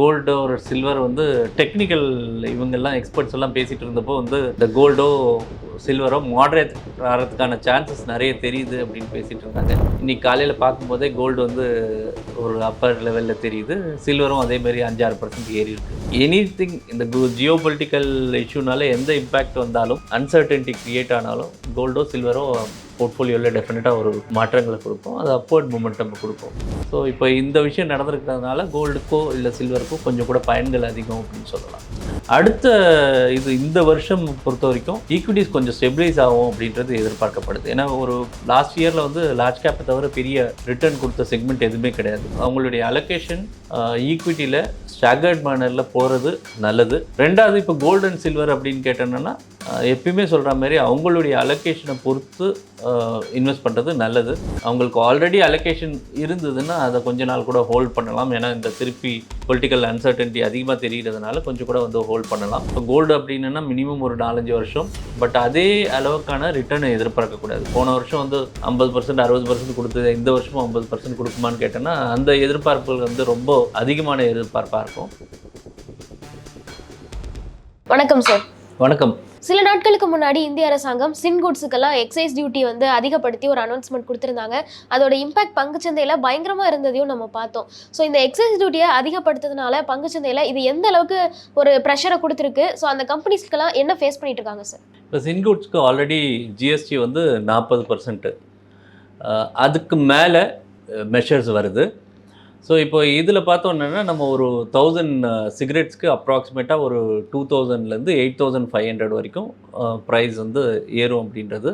கோல்டோ ஒரு சில்வர் வந்து டெக்னிக்கல் இவங்கெல்லாம் எக்ஸ்பர்ட்ஸ் எல்லாம் பேசிகிட்டு இருந்தப்போ வந்து இந்த கோல்டோ சில்வரோ மாடரேட் ஆகிறதுக்கான சான்சஸ் நிறைய தெரியுது அப்படின்னு பேசிகிட்டு இருந்தாங்க. இன்றைக்கி காலையில் பார்க்கும்போதே கோல்டு வந்து ஒரு அப்பர் லெவலில் தெரியுது, சில்வரும் அதேமாதிரி 5-6% ஏறி இருக்குது. எனிதிங் இந்த ஜியோ பொலிட்டிக்கல் இஷ்யூனால எந்த இம்பேக்ட் வந்தாலும், அன்சர்டனிட்டி க்ரியேட் ஆனாலும் கோல்டோ சில்வரோ போர்ட்ஃபோலியோவில் டெஃபினட்டாக ஒரு மாற்றங்களை கொடுக்கும், அது அப்வர்ட் மூமெண்டம் கொடுக்கும். ஸோ இப்போ இந்த விஷயம் நடந்திருக்கிறதுனால கோல்டுக்கோ இல்லை சில்வருக்கோ கொஞ்சம் கூட பயன்கள் அதிகம் அப்படின்னு சொல்லலாம். அடுத்த இந்த வருஷம் பொறுத்த வரைக்கும் ஈக்விட்டிஸ் கொஞ்சம் ஸ்டெபிலைஸ் ஆகும் அப்படின்றது எதிர்பார்க்கப்படுது. ஏன்னா ஒரு லாஸ்ட் இயரில் வந்து லார்ஜ் கேப்பை தவிர பெரிய ரிட்டர்ன் கொடுத்த செக்மெண்ட் எதுவுமே கிடையாது. அவங்களுடைய அலோகேஷன் ஈக்விட்டியில் ஸ்டாகர்ட் மேனரில் போகிறது நல்லது. ரெண்டாவது இப்போ கோல்டு அண்ட் சில்வர் அப்படின்னு கேட்டோன்னா எப்பயுமே சொல்கிற மாதிரி அவங்களுடைய அலோகேஷனை பொறுத்து இன்வெஸ்ட் பண்ணுறது நல்லது. அவங்களுக்கு ஆல்ரெடி அலோகேஷன் இருந்ததுன்னா அதை கொஞ்ச நாள் கூட ஹோல்ட் பண்ணலாம். ஏன்னா இந்த திருப்பி பொலிட்டிக்கல் அன்சர்டனிட்டி அதிகமாக தெரிகிறதுனால கொஞ்சம் கூட வந்து ஹோல்ட் பண்ணலாம். இப்போ கோல்டு அப்படின்னா மினிமம் ஒரு 4-5 வருஷம், பட் அதே அளவுக்கான ரிட்டர்னை எதிர்பார்க்கக்கூடாது. போன வருஷம் வந்து 50% 60% கொடுத்தது, இந்த வருஷமும் 50% கொடுக்குமான்னு கேட்டோன்னா அந்த எதிர்பார்ப்புகள் வந்து ரொம்ப அதிகமான எதிர்பார்ப்பாக இருக்கும். வணக்கம் சார். வணக்கம். சில நாட்களுக்கு முன்னாடி இந்திய அரசாங்கம் சின்குட்ஸுக்கெல்லாம் எக்ஸைஸ் டியூட்டி வந்து அதிகப்படுத்தி ஒரு அனௌன்ஸ்மெண்ட் கொடுத்துருந்தாங்க. அதோட இம்பாக்ட் பங்குச்சந்தையில் பயங்கரமாக இருந்ததையும் நம்ம பார்த்தோம். ஸோ இந்த எக்ஸைஸ் டியூட்டியை அதிகப்படுத்துறதுனால பங்குச்சந்தையில் இது எந்த அளவுக்கு ஒரு ப்ரெஷரை கொடுத்துருக்கு? ஸோ அந்த கம்பெனிஸ்க்கெல்லாம் என்ன ஃபேஸ் பண்ணிட்டு இருக்காங்க சார்? இப்போ சின்குட்ஸ்க்கு ஆல்ரெடி ஜிஎஸ்டி வந்து 40%, அதுக்கு மேலே மெஷர்ஸ் வருது. ஸோ இப்போ இதில் பார்த்தோன்னா நம்ம ஒரு 1000 சிகரெட்ஸ்க்கு அப்ராக்சிமேட்டாக ஒரு 2000லேருந்து 8500 வரைக்கும் ப்ரைஸ் வந்து ஏறும் அப்படின்றது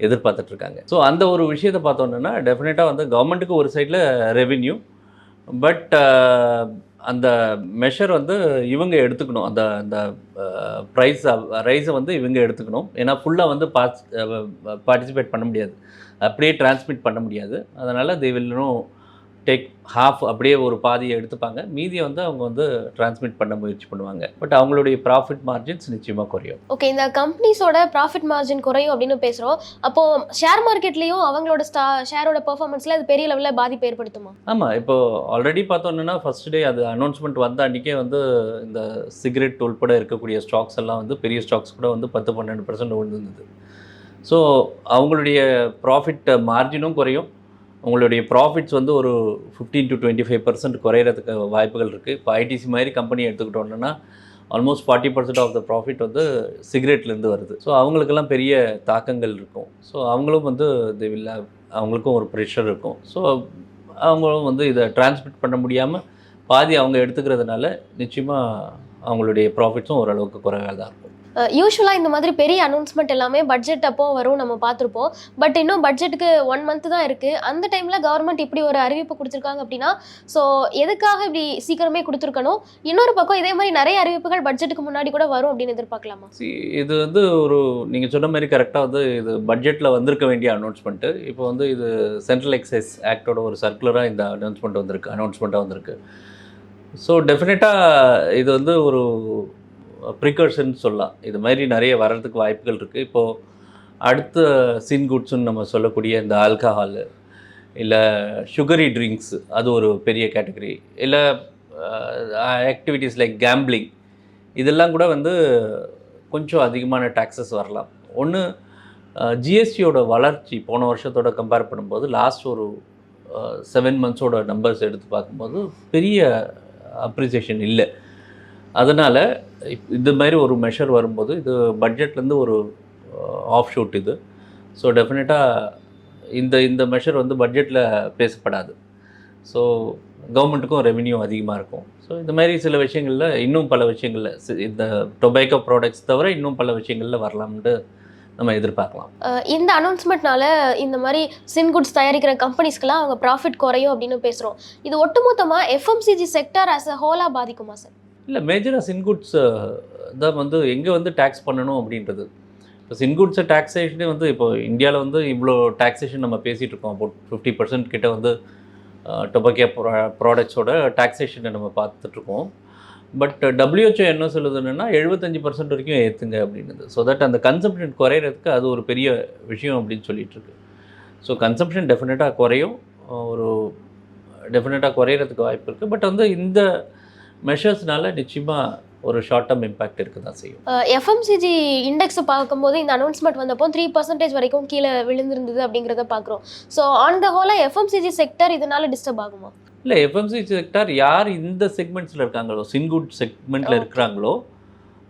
எதிர்பார்த்துட்ருக்காங்க. ஸோ அந்த ஒரு விஷயத்தை பார்த்தோன்னா டெஃபினட்டாக வந்து கவர்மெண்ட்டுக்கு ஒரு சைடில் ரெவென்யூ, பட் அந்த மெஷர் வந்து இவங்க எடுத்துக்கணும். அந்த அந்த ரைஸை வந்து இவங்க எடுத்துக்கணும். ஏன்னா ஃபுல்லாக வந்து பார்ட்டிசிபேட் பண்ண முடியாது, அப்படியே டிரான்ஸ்மிட் பண்ண முடியாது. அதனால் they will know take half, அப்படியே ஒரு பாதியை எடுத்துப்பாங்க, மீதியை வந்து அவங்க வந்து டிரான்ஸ்மிட் பண்ண முயற்சி பண்ணுவாங்க. பட் அவங்களுடைய ப்ராஃபிட் மார்ஜின்ஸ் நிச்சயமாக குறையும். ஓகே, இந்த கம்பெனிஸோட ப்ராஃபிட் மார்ஜின் குறையும் அப்படின்னு பேசுகிறோம். அப்போது ஷேர் மார்க்கெட்லேயும் அவங்களோட ஷேரோட பெர்ஃபார்மன்ஸில் அது பெரிய லெவலில் பாதிப்பு ஏற்படுத்துமா? ஆமாம், இப்போது ஆல்ரெடி பார்த்தோன்னா ஃபஸ்ட் டே அது அனௌன்ஸ்மெண்ட் வந்த அன்றைக்கே வந்து இந்த சிகரெட் உள்பட இருக்கக்கூடிய ஸ்டாக்ஸ் எல்லாம் வந்து பெரிய ஸ்டாக்ஸ் கூட வந்து 10-12% விழுந்துருந்தது. ஸோ அவங்களுடைய ப்ராஃபிட் மார்ஜினும் குறையும், உங்களுடைய ப்ராஃபிட்ஸ் வந்து ஒரு 15-25% குறையிறதுக்கு வாய்ப்புகள் இருக்குது. இப்போ ஐடிசி மாதிரி கம்பெனி எடுத்துக்கிட்டோன்னா ஆல்மோஸ்ட் 40% ஆஃப் த ப்ராஃபிட் வந்து சிகரெட்லேருந்து வருது. ஸோ அவங்களுக்கெல்லாம் பெரிய தாக்கங்கள் இருக்கும். ஸோ அவங்களும் வந்து அவங்களுக்கும் ஒரு ப்ரெஷர் இருக்கும். ஸோ அவங்களும் வந்து இதை டிரான்ஸ்மிட் பண்ண முடியாமல் பாதி அவங்க எடுத்துக்கிறதுனால நிச்சயமாக அவங்களுடைய ப்ராஃபிட்ஸும் ஓரளவுக்கு குறைவாக தான் இருக்கும். யூஸ்வலாக இந்த மாதிரி பெரிய அனௌன்ஸ்மெண்ட் எல்லாமே பட்ஜெட் அப்போ வரும், நம்ம பார்த்துருப்போம். பட் இன்னும் பட்ஜெட்டுக்கு 1 month தான் இருக்குது. அந்த டைமில் கவர்மெண்ட் இப்படி ஒரு அறிவிப்பு கொடுத்துருக்காங்க அப்படின்னா, ஸோ எதுக்காக இப்படி சீக்கிரமே கொடுத்துருக்கணும்? இன்னொரு பக்கம் இதே மாதிரி நிறைய அறிவிப்புகள் பட்ஜெட்டுக்கு முன்னாடி கூட வரும் அப்படின்னு எதிர்பார்க்கலாமா? இது வந்து ஒரு நீங்கள் சொன்ன மாதிரி கரெக்டாக வந்து இது பட்ஜெட்டில் வந்திருக்க வேண்டிய அனௌன்ஸ்மெண்ட்டு. இப்போ வந்து இது சென்ட்ரல் எக்ஸைஸ் ஆக்டோட ஒரு சர்க்குலராக இந்த அனௌன்ஸ்மெண்ட்டாக வந்திருக்கு. ஸோ டெஃபினட்டாக இது வந்து ஒரு ப்ரிகாஷன் சொல்லலாம். இது மாதிரி நிறைய வர்றதுக்கு வாய்ப்புகள் இருக்குது. இப்போது அடுத்த சின்குட்ஸ்ன்னு நம்ம சொல்லக்கூடிய இந்த ஆல்கஹாலு இல்லை சுகரி ட்ரிங்க்ஸ், அது ஒரு பெரிய கேட்டகரி. இல்லை ஆக்டிவிட்டீஸ் லைக் கேம்பிளிங், இதெல்லாம் கூட வந்து கொஞ்சம் அதிகமான டாக்ஸஸ் வரலாம். ஒன்று, ஜிஎஸ்டியோட வளர்ச்சி போன வருஷத்தோட கம்பேர் பண்ணும்போது லாஸ்ட் ஒரு 7 months நம்பர்ஸ் எடுத்து பார்க்கும்போது பெரிய அப்ரிசியேஷன் இல்லை. அதனால் இது மாதிரி ஒரு மெஷர் வரும்போது இது பட்ஜெட்லேருந்து ஒரு ஆஃப் ஷூட் இது. ஸோ டெஃபினட்டாக இந்த மெஷர் வந்து பட்ஜெட்டில் பேசப்படாது. ஸோ கவர்மெண்ட்டுக்கும் ரெவென்யூ அதிகமாக இருக்கும். ஸோ இந்த மாதிரி சில விஷயங்களில் இன்னும் பல விஷயங்களில் இந்த டொபேக்கோ ப்ராடக்ட்ஸ் தவிர இன்னும் பல விஷயங்களில் வரலாம்னு நம்ம எதிர்பார்க்கலாம். இந்த அனௌன்ஸ்மெண்ட்னால இந்த மாதிரி சின்குட்ஸ் தயாரிக்கிற கம்பெனிஸ்க்கெல்லாம் அவங்க ப்ராஃபிட் குறையும் அப்படின்னு பேசுகிறோம். இது ஒட்டுமொத்தமாக எஃப்எம்சிஜி செக்டர் ஆஸ் அ ஹோலாக பாதிக்குமா சார்? இல்லை, மேஜராக சின்குட்ஸ் தான் வந்து எங்கே வந்து டேக்ஸ் பண்ணணும் அப்படின்றது. இப்போ சின்குட்ஸை டாக்ஸேஷனே வந்து இப்போ இந்தியாவில் வந்து இவ்வளோ டாக்ஸேஷன் நம்ம பேசிகிட்டு இருக்கோம். அபவுட் 50% கிட்ட வந்து டொபாக்கோ ப்ராடக்ட்ஸோட டாக்ஸேஷனை நம்ம பார்த்துட்ருக்கோம். பட் WHO என்ன சொல்லுதுன்னா 75% வரைக்கும் ஏற்றுங்க அப்படின்னுது. ஸோ தட் அந்த கன்சம்ப்ஷன் குறையிறதுக்கு அது ஒரு பெரிய விஷயம் அப்படின்னு சொல்லிகிட்ருக்கு. ஸோ கன்சம்ப்ஷன் டெஃபினட்டாக குறையும், ஒரு டெஃபினட்டாக குறையிறதுக்கு வாய்ப்பு இருக்குது. பட் வந்து இந்த மெஷர்ஸ்னால நிச்சயமாக ஒரு ஷார்ட் டேர்ம் இம்பேக்ட் இருக்க தான் செய்யும். எஃப்எம்சிஜி இண்டெக்ஸை பார்க்கும்போது இந்த அனௌன்ஸ்மெண்ட் வந்தப்போ 3% வரைக்கும் கீழே விழுந்திருந்தது அப்படிங்கிறத பார்க்குறோம். ஸோ ஆன் த ஹோலாக எஃப்எம்சிஜி செக்டர் இதனால டிஸ்டர்ப் ஆகுமா? இல்லை, எஃப்எம்சிஜி செக்டார் யார் இந்த செக்மெண்ட்ஸில் இருக்காங்களோ, சின்குட் செக்மெண்ட்டில் இருக்கிறாங்களோ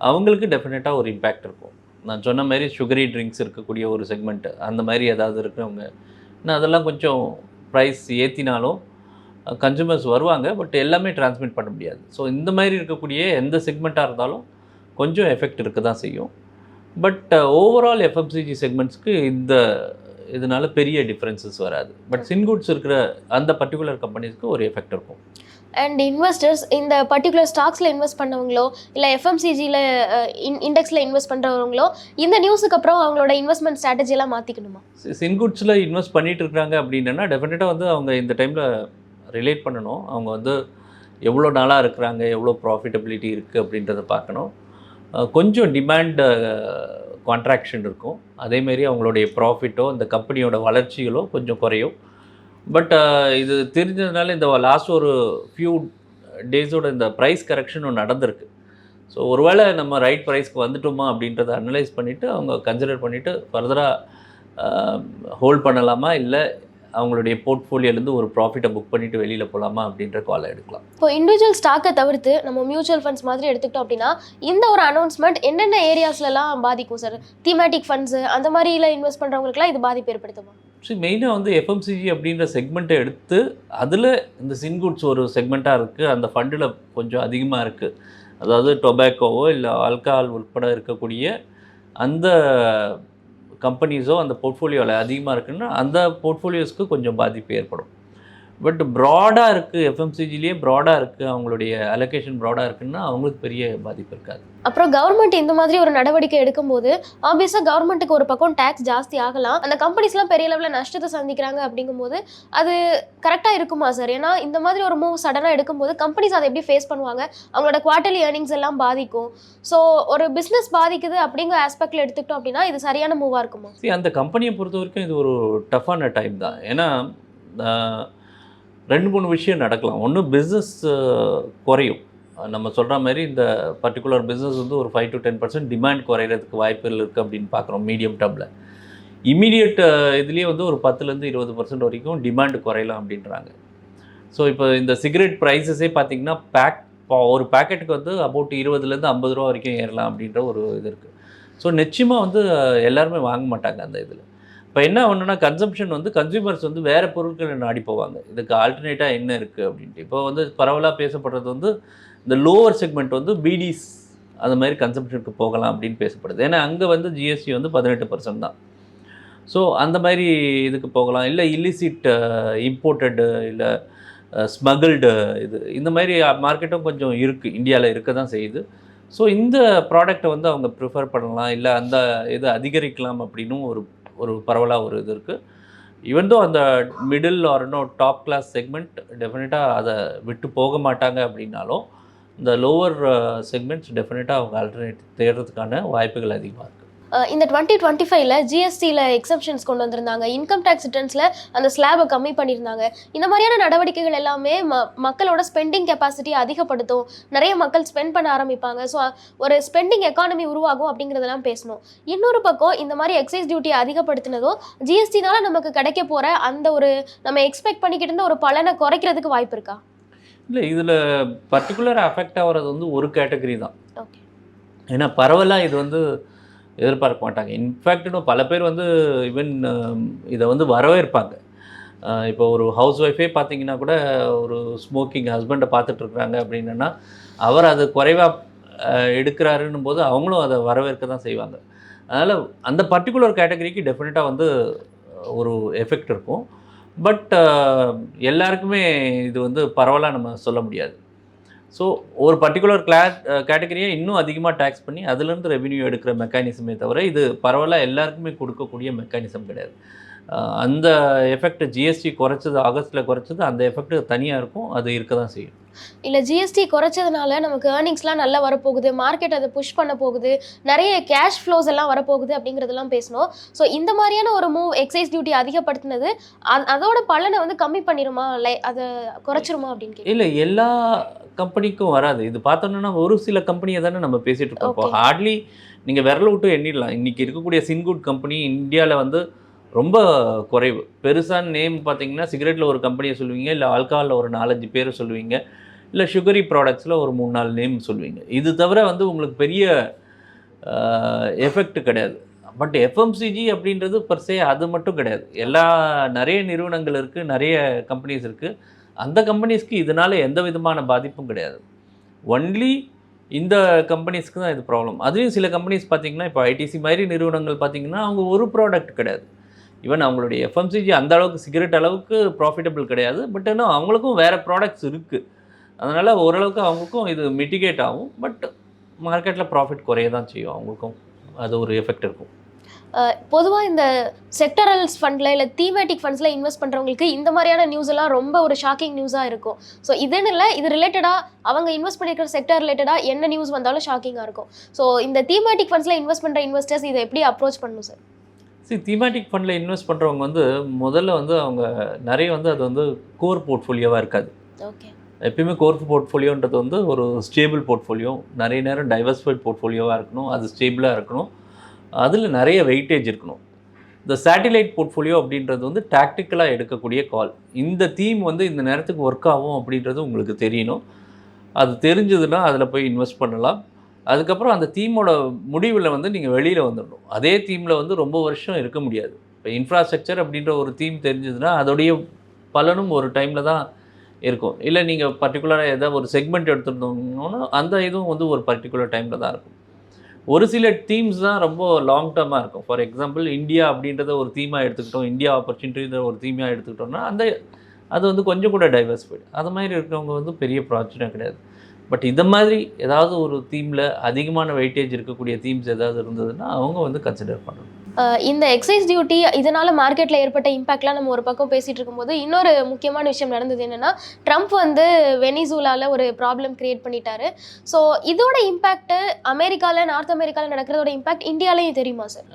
அவங்களுக்கு டெஃபினட்டாக ஒரு இம்பேக்ட் இருக்கும். நான் சொன்ன மாதிரி சுகரி ட்ரிங்க்ஸ் இருக்கக்கூடிய ஒரு செக்மெண்ட்டு, அந்த மாதிரி ஏதாவது இருக்கிறவங்க, நான் அதெல்லாம் கொஞ்சம் ப்ரைஸ் ஏற்றினாலும் கன்சூமர்ஸ் வருவாங்க, பட் எல்லாமே டிரான்ஸ்மிட் பண்ண முடியாது. ஸோ இந்த மாதிரி இருக்கக்கூடிய எந்த செக்மெண்ட்டாக இருந்தாலும் கொஞ்சம் எஃபெக்ட் இருக்க தான் செய்யும். பட் ஓவரால் எஃப்எம்சிஜி செக்மெண்ட்ஸ்க்கு இதனால பெரிய டிஃப்ரென்சஸ் வராது. பட் சின்குட்ஸ் இருக்கிற அந்த பர்டிகுலர் கம்பெனிஸ்க்கு ஒரு எஃபெக்ட் இருக்கும். அண்ட் இன்வெஸ்டர்ஸ் இந்த பர்டிகுலர் ஸ்டாக்ஸில் இன்வெஸ்ட் பண்ணவங்களோ இல்லை எஃப்எம்சிஜியில் இண்டெக்ஸில் இன்வெஸ்ட் பண்ணுறவங்களோ இந்த நியூஸுக்கு அப்புறம் அவங்களோட இன்வெஸ்ட்மெண்ட் ஸ்ட்ராட்டஜியெல்லாம் மாற்றிக்கணுமா? சின்குட்ஸில் இன்வெஸ்ட் பண்ணிட்டு இருக்காங்க அப்படின்னா டெஃபினட்டாக வந்து அவங்க இந்த டைமில் ரிலேட் பண்ணணும். அவங்க வந்து எவ்வளோ நாளாக இருக்கிறாங்க, எவ்வளோ ப்ராஃபிட்டபிலிட்டி இருக்குது அப்படின்றத பார்க்கணும். கொஞ்சம் டிமாண்ட் கான்ட்ராக்ஷன் இருக்கும், அதேமாரி அவங்களுடைய ப்ராஃபிட்டோ இந்த கம்பெனியோட வளர்ச்சிகளோ கொஞ்சம் குறையும். பட் இது தெரிஞ்சதுனால இந்த லாஸ்ட் ஒரு ஃபியூ டேஸோட இந்த ப்ரைஸ் கரெக்ஷனும் நடந்திருக்கு. ஸோ ஒருவேளை நம்ம ரைட் ப்ரைஸ்க்கு வந்துட்டோமா அப்படின்றத அனலைஸ் பண்ணிவிட்டு அவங்க கன்சிடர் பண்ணிவிட்டு ஃபர்தராக ஹோல்ட் பண்ணலாமா, இல்லை அவங்களுடைய போர்ட்ஃபோலியோலேருந்து ஒரு ப்ராஃபிட்டை புக் பண்ணிவிட்டு வெளியில் போகலாமா அப்படின்ற காலை எடுக்கலாம். இப்போ இண்டிவிஜுவல் ஸ்டாக்கை தவிர்த்து நம்ம மியூச்சுவல் ஃபண்ட்ஸ் மாதிரி எடுத்துக்கிட்டோம் அப்படின்னா இந்த ஒரு அனௌன்ஸ்மெண்ட் என்னென்ன ஏரியாஸ்லாம் பாதிக்கும் சார்? தீமேட்டிக் ஃபண்ட்ஸு அந்த மாதிரியில் இன்வெஸ்ட் பண்ணுறவங்களுக்குலாம் இது பாதிப்பு ஏற்படுத்துமா? ஸோ மெயினாக வந்து எஃப்எம்சிஜி அப்படின்ற செக்மெண்ட்டை எடுத்து அதில் இந்த சின்குட்ஸ் ஒரு செக்மெண்ட்டாக இருக்குது, அந்த ஃபண்டில் கொஞ்சம் அதிகமாக இருக்குது. அதாவது டொபாக்கோவோ இல்லை ஆல்கஹால் உட்பட இருக்கக்கூடிய அந்த கம்பெனிஸோ அந்த போர்ட்ஃபோலியோவில் அதிகமாக இருக்குன்னா அந்த போர்ட்ஃபோலியோஸ்க்கு கொஞ்சம் பாதிப்பு ஏற்படும். பட் ப்ராடாக இருக்குது, எஃப்எம்சிஜிலேயே ப்ராடாக இருக்குது, அவங்களுடைய அலோகேஷன் ப்ராடாக இருக்குன்னா அவங்களுக்கு பெரிய பாதிப்பு இருக்காது. அப்புறம் கவர்மெண்ட் இந்த மாதிரி ஒரு நடவடிக்கை எடுக்கும்போது ஆப்வியஸாக கவர்மெண்ட்டுக்கு ஒரு பக்கம் டேக்ஸ் ஜாஸ்தி ஆகலாம், அந்த கம்பெனிஸ்லாம் பெரிய லெவலில் நஷ்டத்தை சந்திக்கிறாங்க. அப்படிங்கும்போது அது கரெக்டாக இருக்குமா சார்? ஏன்னா இந்த மாதிரி ஒரு மூவ் சடனாக எடுக்கும்போது கம்பெனிஸ் அதை எப்படி ஃபேஸ் பண்ணுவாங்க? அவங்களோட குவார்ட்டர்லி ஏர்னிங்ஸ் எல்லாம் பாதிக்கும். ஸோ ஒரு பிஸ்னஸ் பாதிக்குது அப்படிங்கிற ஆஸ்பெக்டில் எடுத்துக்கிட்டோம் அப்படின்னா இது சரியான மூவாக இருக்குமா? அந்த கம்பெனியை பொறுத்த வரைக்கும் இது ஒரு டஃப்பான டைம் தான். ஏன்னா 2-3 விஷயம் நடக்கலாம். ஒன்று, பிஸ்னஸ் குறையும். நம்ம சொல்கிற மாதிரி இந்த பர்டிகுலர் பிஸ்னஸ் வந்து ஒரு 5 to 10% டிமாண்ட் குறையிறதுக்கு வாய்ப்புகள் இருக்குது அப்படின்னு பார்க்குறோம் மீடியம் டேர்மில். இமீடியட் இதுலேயே வந்து ஒரு 10% 20% வரைக்கும் டிமாண்ட் குறையலாம் அப்படின்றாங்க. ஸோ இப்போ இந்த சிகரெட் ப்ரைஸஸே பார்த்திங்கன்னா ஒரு பேக்கெட்டுக்கு வந்து அபவுட் 20 to 50 ரூபா வரைக்கும் ஏறலாம் அப்படின்ற ஒரு இது இருக்குது. ஸோ நிச்சயமாக வந்து எல்லாருமே வாங்க மாட்டாங்க அந்த இதில். இப்போ என்ன ஒன்றுனா கன்சம்ஷன் வந்து கன்சியூமர்ஸ் வந்து வேறு பொருட்களை நாடி போவாங்க, இதுக்கு ஆல்டர்னேட்டாக என்ன இருக்குது அப்படின்ட்டு. இப்போ வந்து பரவலாக பேசப்படுறது வந்து இந்த லோவர் செக்மெண்ட் வந்து பீடிஸ் அந்த மாதிரி கன்சம்ஷனுக்கு போகலாம் அப்படின்னு பேசப்படுது. ஏன்னா அங்கே வந்து ஜிஎஸ்டி வந்து 18% தான். ஸோ அந்த மாதிரி இதுக்கு போகலாம். இல்லை இல்லிசிட் இம்போர்ட்டடு இல்லை ஸ்மகிள்டு இந்த மாதிரி மார்க்கெட்டும் கொஞ்சம் இருக்குது, இந்தியாவில் இருக்க தான் செய்யுது. ஸோ இந்த ப்ராடக்டை வந்து அவங்க ப்ரிஃபர் பண்ணலாம், இல்லை அந்த இதை அதிகரிக்கலாம் அப்படின்னும் ஒரு பரவலாக ஒரு இது இருக்குது. ஈவன் தோ அந்த மிடில் ஆர் இன்னும் டாப் கிளாஸ் செக்மெண்ட் டெஃபினட்டாக அதை விட்டு போக மாட்டாங்க அப்படின்னாலும் இந்த லோவர் செக்மெண்ட்ஸ் டெஃபினட்டாக அவங்க ஆல்டர்னேட் தேடுறதுக்கான வாய்ப்புகள் அதிகமாக இருக்குது. இந்த 2025ல் ஜிஎஸ்டியில் எக்ஸப்ஷன்ஸ் கொண்டு வந்திருந்தாங்க, இன்கம் டேக்ஸ் ரிட்டர்ன்ஸில் அந்த ஸ்லாபை கம்மி பண்ணியிருந்தாங்க. இந்த மாதிரியான நடவடிக்கைகள் எல்லாமே மக்களோட ஸ்பெண்டிங் கெப்பாசிட்டி அதிகப்படுத்தும், நிறைய மக்கள் ஸ்பெண்ட் பண்ண ஆரம்பிப்பாங்க. ஸோ ஒரு ஸ்பெண்டிங் எக்கானமி உருவாகும் அப்படிங்கிறதெல்லாம் பேசணும். இன்னொரு பக்கம் இந்த மாதிரி எக்ஸைஸ் டியூட்டியை அதிகப்படுத்தினதும் ஜிஎஸ்டினால நமக்கு கிடைக்க போகிற அந்த ஒரு நம்ம எக்ஸ்பெக்ட் பண்ணிக்கிட்டு இருந்த ஒரு பலனை குறைக்கிறதுக்கு வாய்ப்பு இருக்கா? இல்லை, இதில் பர்டிகுலராக அஃபெக்ட் ஆகிறது வந்து ஒரு கேட்டகரி தான். ஓகே, ஏன்னா பரவலாக இது வந்து எதிர்பார்க்க மாட்டாங்க. இன்ஃபேக்ட் இன்னும் பல பேர் வந்து ஈவன் இதை வந்து வரவேற்பாங்க. இப்போ ஒரு ஹவுஸ் ஒய்ஃபே பார்த்தீங்கன்னா கூட ஒரு ஸ்மோக்கிங் ஹஸ்பண்டை பார்த்துட்ருக்குறாங்க அப்படின்னா அவர் அது குறைவாக எடுக்கிறாருன்னும் போது அவங்களும் அதை வரவேற்க தான் செய்வாங்க. அதனால் அந்த பர்டிகுலர் கேட்டகரிக்கு டெஃபினட்டாக வந்து ஒரு எஃபெக்ட் இருக்கும். பட் எல்லாருக்குமே இது வந்து பரவலாக நம்ம சொல்ல முடியாது. ஸோ ஒரு பர்டிகுலர் கேட்டகரியை இன்னும் அதிகமாக டேக்ஸ் பண்ணி அதுலேருந்து ரெவென்யூ எடுக்கிற மெக்கானிசமே தவிர இது பரவலாக எல்லாருக்குமே கொடுக்கக்கூடிய மெக்கானிசம் கிடையாது. அந்த எஃபெக்ட் ஜிஎஸ்டி குறைச்சது, ஆகஸ்ட்டில் குறைச்சது, அந்த எஃபெக்ட் தனியாக இருக்கும். அது இருக்க தான் செய்யும். இல்லை ஜிஎஸ்டி குறைச்சதுனால நமக்கு ஏர்னிங்ஸ்லாம் நல்லா வரப்போகுது, மார்க்கெட் அதை புஷ் பண்ண போகுது, நிறைய கேஷ் ஃப்ளோஸ் எல்லாம் வரப்போகுது அப்படிங்கிறதெல்லாம் பேசணும். ஸோ இந்த மாதிரியான ஒரு மூவ் எக்ஸைஸ் டியூட்டி அதிகப்படுத்தினது அதோட பலனை வந்து கம்மி பண்ணிடுமா, அதை குறைச்சிருமா அப்படின்னு கேட்க. இல்லை, எல்லா கம்பெனிக்கும் வராது. இது பார்த்தோன்னா ஒரு சில கம்பெனியை தானே நம்ம பேசிகிட்டு இருக்கோம். இப்போ ஹார்ட்லி நீங்கள் விரல விட்டு எண்ணிடலாம். இன்றைக்கி இருக்கக்கூடிய சின்குட் கம்பெனி இந்தியாவில் வந்து ரொம்ப குறைவு. பெருசான நேம் பார்த்தீங்கன்னா சிகரெட்டில் ஒரு கம்பெனியை சொல்லுவீங்க, இல்லை ஆல்கஹாலில் ஒரு 4-5 பேரை சொல்லுவீங்க, இல்லை சுகரி ப்ராடக்ட்ஸில் ஒரு 3-4 நேம் சொல்லுவீங்க. இது தவிர வந்து உங்களுக்கு பெரிய எஃபெக்ட் கிடையாது. பட் எஃப்எம்சிஜி அப்படின்றது பர்சே அது மட்டும் கிடையாது. நிறைய நிறுவனங்கள் இருக்குது, நிறைய கம்பெனிஸ் இருக்குது. அந்த கம்பெனிஸ்க்கு இதனால் எந்த விதமான பாதிப்பும் கிடையாது. ஒன்லி இந்த கம்பெனிஸ்க்கு தான் இது ப்ராப்ளம். அதுவும் சில கம்பெனிஸ் பார்த்திங்கன்னா, இப்போ ஐடிசி மாதிரி நிறுவனங்கள் பார்த்திங்கன்னா அவங்க ஒரு ப்ராடக்ட் கிடையாது. ஈவன் அவங்களுடைய எஃப்எம்சிஜி அந்த அளவுக்கு சிகரெட் அளவுக்கு ப்ராஃபிட்டபிள் கிடையாது. பட் இன்னும் அவங்களுக்கும் வேறு ப்ராடக்ட்ஸ் இருக்குது. அதனால் ஓரளவுக்கு அவங்களுக்கும் இது மிட்டிகேட் ஆகும். பட் மார்க்கெட்டில் ப்ராஃபிட் குறைய தான் செய்யும். அவங்களுக்கும் அது ஒரு எஃபெக்ட் இருக்கும். பொதுவாக இந்த செக்டரல்ஸ் ஃபண்டில் இல்லை தீமேட்டிக் ஃபண்ட்ஸில் இன்வெஸ்ட் பண்ணுறவங்களுக்கு இந்த மாதிரியான நியூஸ் எல்லாம் ரொம்ப ஒரு ஷாக்கிங் நியூஸாக இருக்கும். ஸோ இதுன்னு இல்லை, இது ரிலேட்டடாக அவங்க இன்வெஸ்ட் பண்ணியிருக்கிற செக்டர் ரிலேட்டடாக என்ன நியூஸ் வந்தாலும் ஷாக்கிங்காக இருக்கும். ஸோ இந்த தீமேட்டிக் ஃபண்ட்ஸில் இன்வெஸ்ட் பண்ணுற இன்வெஸ்டர்ஸ் இதை எப்படி அப்ரோச் பண்ணணும் சார்? தீமேட்டிக் ஃபண்டில் இன்வெஸ்ட் பண்ணுறவங்க வந்து முதல்ல வந்து அவங்க நிறைய வந்து அது வந்து கோர் போர்ட்ஃபோலியோவாக இருக்காது. ஓகே, எப்பயுமே கோர் போர்ட்ஃபோலியோன்றது வந்து ஒரு ஸ்டேபிள் போர்ட்ஃபோலியோ, நிறைய நேரம் டைவர்சிஃபைட் போர்ட்ஃபோலியோவாக இருக்கணும். அது ஸ்டேபிளாக இருக்கணும். அதில் நிறைய வெயிட்டேஜ் இருக்கணும். இந்த சேட்டிலைட் போர்ட்ஃபோலியோ அப்படின்றது வந்து டாக்டிக்கலாக எடுக்கக்கூடிய கால். இந்த தீம் வந்து இந்த நேரத்துக்கு ஒர்க் ஆகும் அப்படின்றது உங்களுக்கு தெரியணும். அது தெரிஞ்சதுன்னா அதில் போய் இன்வெஸ்ட் பண்ணலாம். அதுக்கப்புறம் அந்த தீமோட முடிவில் வந்து நீங்கள் வெளியில் வந்துடணும். அதே தீமில் வந்து ரொம்ப வருஷம் இருக்க முடியாது. இப்போ இன்ஃப்ராஸ்ட்ரக்சர் அப்படின்ற ஒரு தீம் தெரிஞ்சதுன்னா அதோடைய பலனும் ஒரு டைமில் தான் இருக்கும். இல்லை நீங்கள் பர்டிகுலராக ஏதாவது ஒரு செக்மெண்ட் எடுத்துருந்தோம்னா அந்த இதுவும் வந்து ஒரு பர்டிகுலர் டைமில் தான் இருக்கும். ஒரு சில தீம்ஸ் தான் ரொம்ப லாங் டர்மாக இருக்கும். ஃபார் எக்ஸாம்பிள் இந்தியா அப்படின்றத ஒரு தீமாக எடுத்துக்கிட்டோம், இந்தியா ஆப்பர்ச்சுனிட்டின்ற ஒரு தீமாக எடுத்துக்கிட்டோம்னா அது வந்து கொஞ்சம் கூட டைவர்சிஃபைடு. அது மாதிரி இருக்கிறவங்க வந்து பெரிய பிரச்சனை கிடையாது. பட் இந்த மாதிரி ஏதாவது ஒரு தீமில் அதிகமான வெயிட்டேஜ் இருக்கக்கூடிய தீம்ஸ் ஏதாவது இருந்ததுன்னா அவங்க வந்து கன்சிடர் பண்ணணும். இந்த எக்ஸைஸ் டியூட்டி இதனால் மார்க்கெட்டில் ஏற்பட்ட இம்பாக்ட்லாம் நம்ம ஒரு பக்கம் பேசிகிட்டு இருக்கும்போது இன்னொரு முக்கியமான விஷயம் நடந்தது என்னென்னா, ட்ரம்ப் வந்து வெனிசூலாவில் ஒரு ப்ராப்ளம் க்ரியேட் பண்ணிட்டாரு. ஸோ இதோட இம்பேக்ட்டு அமெரிக்காவில், நார்த் அமெரிக்காவில் நடக்கிறதோட இம்பாக்ட் இந்தியாவிலையும் தெரியுமா சார்?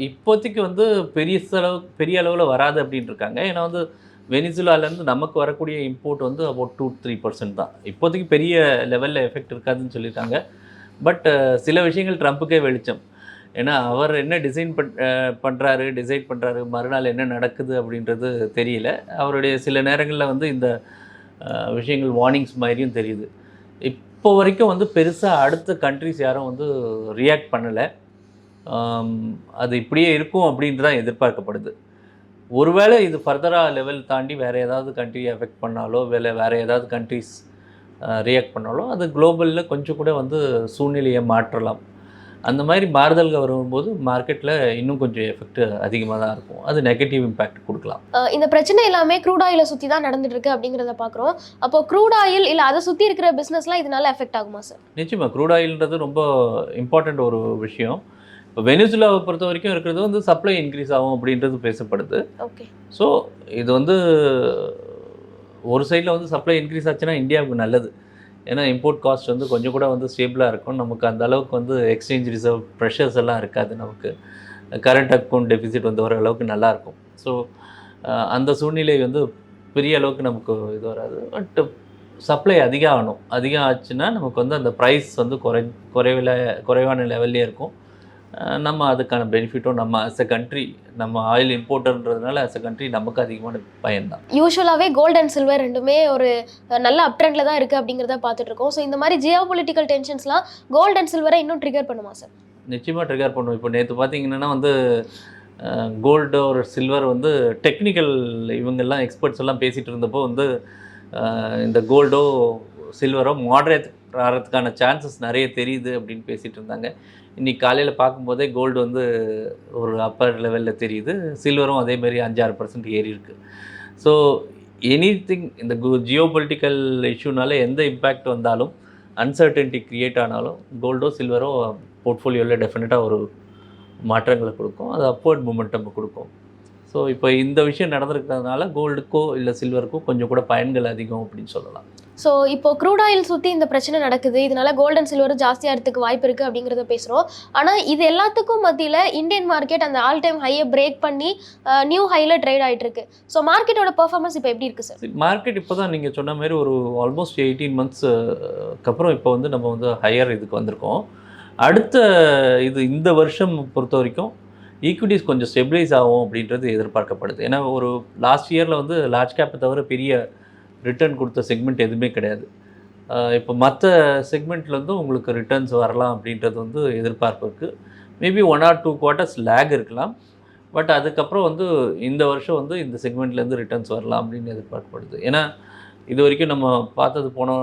இப்போதைக்கு வந்து பெரிய அளவில் வராது அப்படின்னு இருக்காங்க. ஏன்னா வந்து வெனிசுலாலேருந்து நமக்கு வரக்கூடிய இம்போர்ட் வந்து அபவுட் 2-3% தான். இப்போதைக்கு பெரிய லெவலில் எஃபெக்ட் இருக்காதுன்னு சொல்லியிருக்காங்க. பட் சில விஷயங்கள் ட்ரம்ப்புக்கே வெளிச்சம். ஏன்னா அவர் என்ன டிசைட் பண்ணுறாரு, மறுநாள் என்ன நடக்குது அப்படின்றது தெரியல. அவருடைய சில நேரங்களில் வந்து இந்த விஷயங்கள் வார்னிங்ஸ் மாதிரியும் தெரியுது. இப்போ வரைக்கும் வந்து பெருசாக அடுத்த கண்ட்ரிஸ் யாரும் வந்து ரியாக்ட் பண்ணலை. அது இப்படியே இருக்கும் அப்படின்ட்டு தான் எதிர்பார்க்கப்படுது. ஒருவேளை இது ஃபர்தராக லெவல் தாண்டி வேறு ஏதாவது கண்ட்ரி எஃபெக்ட் பண்ணாலோ, வேறு ஏதாவது கண்ட்ரிஸ் ரியாக்ட் பண்ணாலோ அது குளோபலில் கொஞ்சம் கூட வந்து சூழ்நிலையை மாற்றலாம். அந்த மாதிரி மாறுதல்கள் வரும்போது மார்க்கெட்டில் இன்னும் கொஞ்சம் எஃபெக்ட் அதிகமாக தான் இருக்கும். அது நெகட்டிவ் இம்பேக்ட் கொடுக்கலாம். இந்த பிரச்சனை எல்லாமே க்ரூட் ஆயிலை சுற்றி தான் நடந்துட்டு இருக்கு அப்படிங்கிறத பார்க்குறோம். அப்போ க்ரூட் ஆயில் இல்லை அதை சுற்றி இருக்கிற பிஸ்னஸ்லாம் இதனால எஃபெக்ட் ஆகுமா சார்? நிச்சயமாக க்ரூட் ஆயில்ன்றது ரொம்ப இம்பார்ட்டண்ட் ஒரு விஷயம். இப்போ வெனிசுலாவை பொறுத்த வரைக்கும் இருக்கிறது வந்து சப்ளை இன்க்ரீஸ் ஆகும் அப்படின்றது பேசப்படுது. ஓகே, ஸோ இது வந்து ஒரு சைடில் வந்து சப்ளை இன்க்ரீஸ் ஆச்சுன்னா இந்தியாவுக்கு நல்லது. ஏன்னா இம்போர்ட் காஸ்ட் வந்து கொஞ்சம் கூட வந்து ஸ்டேபிளாக இருக்கும். நமக்கு அந்த அளவுக்கு வந்து எக்ஸ்சேஞ்ச் ரிசர்வ் ப்ரெஷர்ஸ் எல்லாம் இருக்காது. நமக்கு கரண்ட் அக்கௌண்ட் டெபிசிட் வந்து ஓரளவுக்கு நல்லாயிருக்கும். ஸோ அந்த சூழ்நிலை வந்து பெரிய அளவுக்கு நமக்கு இது வராது. பட் சப்ளை அதிகம் ஆச்சுன்னா நமக்கு வந்து அந்த ப்ரைஸ் வந்து குறைவான லெவல்லே இருக்கும். நம்ம அதுக்கான பெனிஃபிட்டும் நம்ம ஆஸ் அ கண்ட்ரி, நம்ம ஆயில் இம்போர்ட்டர்ன்றதுனால ஆஸ் அ கண்ட்ரி நமக்கு அதிகமான பயன்தான். யூஸ்வலாகவே கோல்டு அண்ட் சில்வர் ரெண்டுமே ஒரு நல்ல அப் ட்ரெண்டில் தான் இருக்குது அப்படிங்கிறத பார்த்துட்டு இருக்கோம். ஸோ இந்த மாதிரி ஜியோ பொலிட்டிக்கல் டென்ஷன்ஸ்லாம் கோல்டு அண்ட் சில்வரை இன்னும் ட்ரிகர் பண்ணுமா சார்? நிச்சயமாக ட்ரிகர் பண்ணும். இப்போ நேற்று பார்த்தீங்கன்னா வந்து கோல்டு ஒரு சில்வர் வந்து டெக்னிக்கல் இவங்கெல்லாம் எக்ஸ்பர்ட்ஸ் எல்லாம் பேசிகிட்டு இருந்தப்போ வந்து இந்த கோல்டோ சில்வரோ மாடரேட் ஆகிறதுக்கான சான்சஸ் நிறைய தெரியுது அப்படின்னு பேசிகிட்டு இருந்தாங்க. இன்றைக்கி காலையில் பார்க்கும்போதே கோல்டு வந்து ஒரு அப்பர் லெவலில் தெரியுது, சில்வரும் அதேமாதிரி 5-6% ஏறி இருக்குது. ஸோ எனிதிங் இந்த ஜியோ பொலிட்டிக்கல் இஷ்யூனால எந்த இம்பேக்ட் வந்தாலும், அன்சர்டனிட்டி க்ரியேட் ஆனாலும் கோல்டோ சில்வரோ போர்ட்ஃபோலியோவில் டெஃபினட்டாக ஒரு மாற்றங்களை கொடுக்கும். அது அப்வர்ட் மூமெண்டம் கொடுக்கும். ஸோ ஸோ இப்போ இந்த விஷயம் நடந்திருக்கிறதுனால கோல்டுக்கோ இல்லை சில்வருக்கோ கொஞ்சம் கூட பயன்கள் அதிகம் அப்படின்னு சொல்லலாம். ஸோ இப்போ க்ரூட் ஆயில் சுற்றி இந்த பிரச்சனை நடக்குது, இதனால கோல்டு அண்ட் சில்வர் ஜாஸ்தியாகிறதுக்கு வாய்ப்பு இருக்குது அப்படிங்கிறத பேசுகிறோம். ஆனால் இது எல்லாத்துக்கும் மத்தியில் இந்தியன் மார்க்கெட் அந்த ஆல் டைம் ஹையை பிரேக் பண்ணி நியூ ஹையில் ட்ரேட் ஆகிட்டு இருக்கு. ஸோ மார்க்கெட்டோட பெர்ஃபார்மன்ஸ் இப்போ எப்படி இருக்குது சார்? மார்க்கெட் இப்போ தான் நீங்கள் சொன்ன மாதிரி ஒரு ஆல்மோஸ்ட் 18 monthsக்கு அப்புறம் இப்போ வந்து நம்ம வந்து ஹையர் இதுக்கு வந்திருக்கோம். அடுத்த இந்த வருஷம் பொறுத்த வரைக்கும் ஈக்விட்டிஸ் கொஞ்சம் ஸ்டெபிலைஸ் ஆகும் அப்படின்றது எதிர்பார்க்கப்படுது. ஏன்னா ஒரு லாஸ்ட் இயரில் வந்து லார்ஜ் கேப்பை தவிர பெரிய ரிட்டர்ன் கொடுத்த செக்மெண்ட் எதுவுமே கிடையாது. இப்போ மற்ற செக்மெண்ட்லேருந்து உங்களுக்கு ரிட்டர்ன்ஸ் வரலாம் அப்படின்றது வந்து எதிர்பார்ப்பு இருக்குது. மேபி 1 or 2 quarters லேக் இருக்கலாம். பட் அதுக்கப்புறம் வந்து இந்த வருஷம் வந்து இந்த செக்மெண்ட்லேருந்து ரிட்டர்ன்ஸ் வரலாம் அப்படின்னு எதிர்பார்க்கப்படுது. ஏன்னா இது வரைக்கும் நம்ம பார்த்தது போன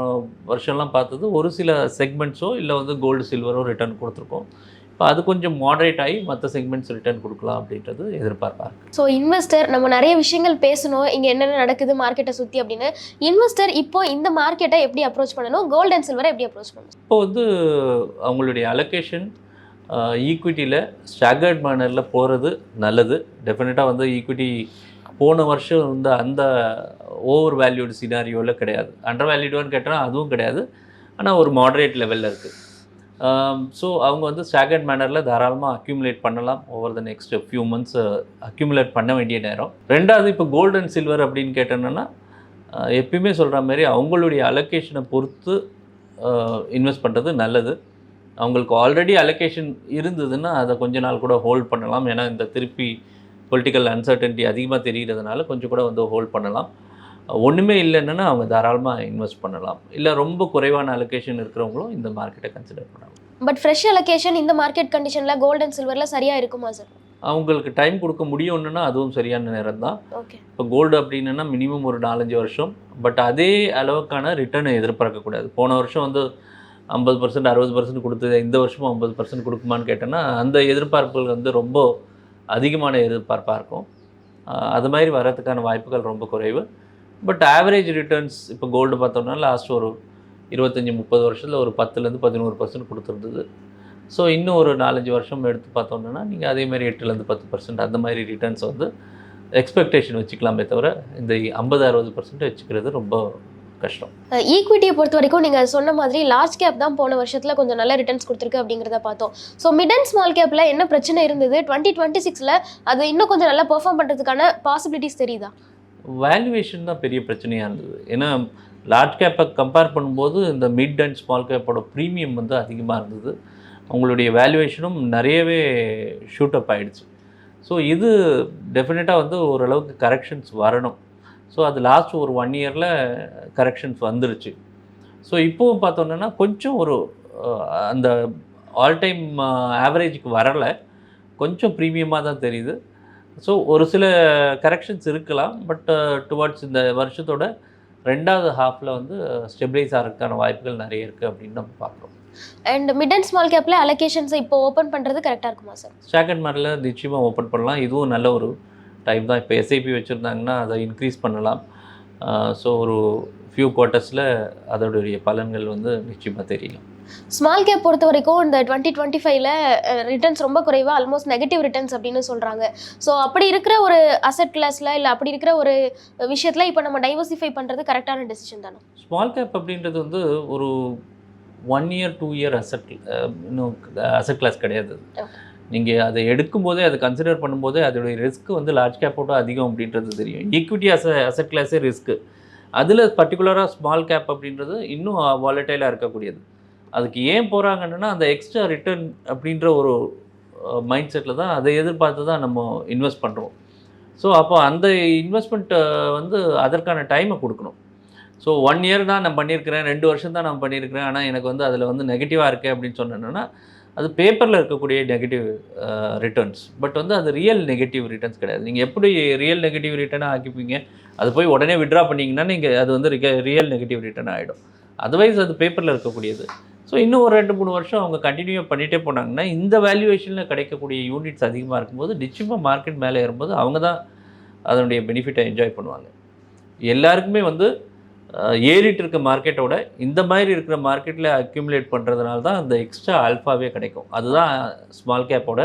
வருஷம்லாம் பார்த்தது ஒரு சில செக்மெண்ட்ஸோ இல்லை வந்து கோல்டு சில்வரோ ரிட்டர்ன் கொடுத்துருக்கோம். இப்போ அது கொஞ்சம் மாடரேட் ஆகி மற்ற செக்மெண்ட்ஸ் ரிட்டர்ன் கொடுக்கலாம் அப்படின்றது எதிர்பார்ப்பாங்க. ஸோ இன்வெஸ்டர் நம்ம நிறைய விஷயங்கள் பேசணும், இங்கே என்னென்ன நடக்குது மார்க்கெட்டை சுற்றி அப்படின்னு. இன்வெஸ்டர் இப்போ இந்த மார்க்கெட்டை எப்படி அப்ரோச் பண்ணணும், கோல்டு அண்ட் சில்வரை எப்படி அப்ரோச் பண்ணணும்? இப்போ வந்து அவங்களுடைய அலோகேஷன் ஈக்விட்டியில் ஸ்டாகர்ட் மேனரில் போகிறது நல்லது. டெஃபினட்டாக வந்து ஈக்விட்டி போன வருஷம் வந்து அந்த ஓவர் வேல்யூடு சினாரியோவில் கிடையாது. அண்டர் வேல்யூடுன்னு கேட்டால் அதுவும் கிடையாது. ஆனால் ஒரு மாடரேட் லெவலில் இருக்குது. ஸோ அவங்க வந்து ஸ்டாகர்ட் மேனரில் தாராளமாக அக்யூமுலேட் பண்ணலாம். Over the next few months accumulate பண்ண வேண்டிய நேரம். ரெண்டாவது இப்போ கோல்டு அண்ட் சில்வர் அப்படின்னு கேட்டோன்னா எப்பயுமே சொல்கிற மாதிரி அவங்களுடைய அலோகேஷனை பொறுத்து இன்வெஸ்ட் பண்ணுறது நல்லது. அவங்களுக்கு ஆல்ரெடி அலோகேஷன் இருந்ததுன்னா அதை கொஞ்ச நாள் கூட ஹோல்ட் பண்ணலாம். ஏன்னா இந்த திருப்பி பொலிட்டிக்கல் அன்சர்டன்ட்டி அதிகமாக தெரிகிறதுனால கொஞ்சம் கூட வந்து ஹோல்ட் பண்ணலாம். ஒன்றுமே இல்லைன்னா அவங்க தாராளமாக இன்வெஸ்ட் பண்ணலாம். இல்லை ரொம்ப குறைவான அலோகேஷன் இருக்கிறவங்களும் இந்த மார்க்கெட்டை கன்சிடர் பண்ணலாம். பட் ஃப்ரெஷ் அலோகேஷன் இந்த மார்க்கெட் கண்டிஷனில் கோல்டு அண்ட் சில்வரில் சரியாக இருக்குமா சார்? அவங்களுக்கு டைம் கொடுக்க முடியும்னா அதுவும் சரியான நேரம் தான். ஓகே. இப்போ கோல்டு அப்படின்னா மினிமம் ஒரு 4-5 வருஷம். பட் அதே அளவுக்கான ரிட்டர்னை எதிர்பார்க்கக்கூடாது. போன வருஷம் வந்து 50%, 60% கொடுத்தது, இந்த வருஷமும் 50% கொடுக்குமான்னு கேட்டோன்னா அந்த எதிர்பார்ப்புகள் வந்து ரொம்ப அதிகமான எதிர்பார்ப்பாக இருக்கும். அது மாதிரி வர்றதுக்கான வாய்ப்புகள் ரொம்ப குறைவு. பட் ஆவரேஜ் ரிட்டர்ன்ஸ் இப்போ கோல்டு பார்த்தோம்னா லாஸ்ட் ஒரு 25-30 வருஷத்தில் ஒரு 10-11% கொடுத்துருந்தது. ஸோ இன்னும் ஒரு 4-5 வருஷம் எடுத்து பார்த்தோம்னா நீங்கள் அதேமாதிரி 8-10% அந்த மாதிரி ரிட்டர்ன்ஸ் வந்து எக்ஸ்பெக்டேஷன் வச்சுக்கலாமே தவிர இந்த 50-60% வச்சுக்கிறது ரொம்ப கஷ்டம். ஈக்விட்டியை பொறுத்த வரைக்கும் நீங்கள் சொன்ன மாதிரி லார்ஜ் கேப் தான் போன வருஷத்தில் கொஞ்சம் நல்ல ரிட்டர்ன்ஸ் கொடுத்துருக்கு அப்படிங்கிறத பார்த்தோம். ஸோ மிட் அண்ட் ஸ்மால் கேப்பில் என்ன பிரச்சனை இருந்தது? 2026 அது இன்னும் கொஞ்சம் நல்லா பெர்ஃபார்ம் பண்ணுறதுக்கான பாசிபிலிட்டிஸ் தெரியுதா? வேல்யூவேஷன் தான் பெரிய பிரச்சனையாக இருந்தது. ஏன்னா லார்ஜ் கேப்பை கம்பேர் பண்ணும்போது இந்த மிட் அண்ட் ஸ்மால் கேப்போட ப்ரீமியம் வந்து அதிகமாக இருந்தது. அவங்களுடைய வேல்யூவேஷனும் நிறையவே ஷூட் அப் ஆகிடுச்சு. ஸோ இது டெஃபினட்டாக வந்து ஓரளவுக்கு கரெக்ஷன்ஸ் வரணும். ஸோ அது லாஸ்ட் ஒரு 1 இயரில் கரெக்ஷன்ஸ் வந்துருச்சு. ஸோ இப்போவும் பார்த்தோன்னா கொஞ்சம் ஒரு அந்த ஆல் டைம் ஆவரேஜுக்கு வரலை, கொஞ்சம் ப்ரீமியமாக தான் தெரியுது. ஸோ ஒரு சில கரெக்ஷன்ஸ் இருக்கலாம். பட் டுவார்ட்ஸ் இந்த வருஷத்தோட 2வது ஹாஃபில் வந்து ஸ்டெபிலைஸ் ஆகிறதுக்கான வாய்ப்புகள் நிறைய இருக்குது அப்படின்னு நம்ம பார்க்குறோம். அண்ட் மிட் அண்ட் ஸ்மால் கேப்பில் அலோகேஷன்ஸை இப்போ ஓப்பன் பண்ணுறது கரெக்டாக இருக்குமா சார்? ஸ்டாகர்ட் மேனரில் நிச்சயமாக ஓப்பன் பண்ணலாம். இதுவும் நல்ல ஒரு டைம் தான். இப்போ எஸ்ஐபி வச்சுருந்தாங்கன்னா அதை இன்க்ரீஸ் பண்ணலாம். ஸோ ஒரு ஃபியூ குவார்ட்டர்ஸில் அதோடைய பலன்கள் வந்து நிச்சயமாக தெரியலாம். ஸ்மால் கேப் பொறுத்த வரைக்கும் இந்த 2025ல் ரிட்டர்ன்ஸ் ரொம்ப குறைவாக, ஆல்மோஸ்ட் நெகட்டிவ் ரிட்டர்ன்ஸ் அப்படின்னு சொல்கிறாங்க. ஸோ அப்படி இருக்கிற ஒரு அசெட் கிளாஸில் இல்லை அப்படி இருக்கிற ஒரு விஷயத்தில் இப்போ நம்ம டைவர்சிஃபை பண்ணுறது கரெக்டான டெசிஷன் தானே? ஸ்மால் கேப் அப்படின்றது வந்து ஒரு 1 year 2 year இன்னும் அசெட் கிளாஸ் கிடையாது. நீங்கள் அதை எடுக்கும்போதே அதை கன்சிடர் பண்ணும்போதே அதோடைய ரிஸ்க் வந்து லார்ஜ் கேப்போட அதிகம் அப்படின்றது தெரியும். ஈக்விட்டி அசெட் கிளாஸே ரிஸ்க்கு. அதில் பர்டிகுலராக ஸ்மால் கேப் அப்படின்றது இன்னும் வாலட்டைலாக இருக்கக்கூடியது. அதுக்கு ஏன் போகிறாங்கன்னா அந்த எக்ஸ்ட்ரா ரிட்டர்ன் அப்படின்ற ஒரு மைண்ட் செட்டில் தான் அதை எதிர்பார்த்து தான் நம்ம இன்வெஸ்ட் பண்ணுறோம். ஸோ அப்போ அந்த இன்வெஸ்ட்மெண்ட்டை வந்து அதற்கான டைமை கொடுக்கணும். ஸோ 1 year தான் நான் பண்ணியிருக்கிறேன், 2 வருஷம் தான் நான் பண்ணியிருக்கிறேன், ஆனால் எனக்கு வந்து அதில் வந்து நெகட்டிவாக இருக்கேன் அப்படின்னு சொன்னேன்னா அது பேப்பரில் இருக்கக்கூடிய நெகட்டிவ் ரிட்டர்ன்ஸ். பட் வந்து அது ரியல் நெகட்டிவ் ரிட்டர்ன்ஸ் கிடையாது. நீங்கள் எப்படி ரியல் நெகட்டிவ் ரிட்டர்னாக ஆக்கிப்பீங்க? அது போய் உடனே விட்ரா பண்ணிங்கன்னா நீங்கள் அது வந்து ரியல் நெகட்டிவ் ரிட்டர்ன் ஆகிடும். அதர்வைஸ் அது பேப்பரில் இருக்கக்கூடியது. ஸோ இன்னும் ஒரு 2-3 வருஷம் அவங்க கண்டினியூ பண்ணிகிட்டே போனாங்கன்னா இந்த வேல்யூவேஷனில் கிடைக்கக்கூடிய யூனிட்ஸ் அதிகமாக இருக்கும்போது நிச்சயமாக மார்க்கெட் மேலே ஏறும்போது அவங்க தான் அதனுடைய பெனிஃபிட்டை என்ஜாய் பண்ணுவாங்க. எல்லாருக்குமே வந்து ஏறிட்டு இருக்க மார்க்கெட்டோட இந்த மாதிரி இருக்கிற மார்க்கெட்டில் அக்யூமுலேட் பண்ணுறதுனால தான் அந்த எக்ஸ்ட்ரா ஆல்ஃபாவே கிடைக்கும். அதுதான் ஸ்மால் கேப்போட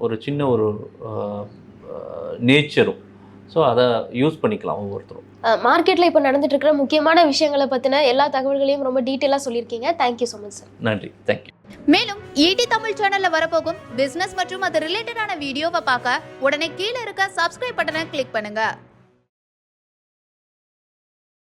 ஒரு சின்ன ஒரு நேச்சரும். ஸோ அதை யூஸ் பண்ணிக்கலாம் ஒவ்வொருத்தரும். மார்க்கெட்டில் இப்போ நடந்துட்டு இருக்கிற முக்கியமான விஷயங்களை பற்றின எல்லா தகவல்களையும் ரொம்ப டீட்டெயிலாக சொல்லியிருக்கீங்க. Thank you so much sir. நன்றி, தேங்க்யூ. மேலும் ஈடி தமிழ் சேனல்ல வரப்போகும் பிசினஸ் மற்றும் அது ரிலேட்டடான வீடியோவை பார்க்க உடனே கீழே இருக்க சப்ஸ்கிரைப் பட்டனை கிளிக் பண்ணுங்க.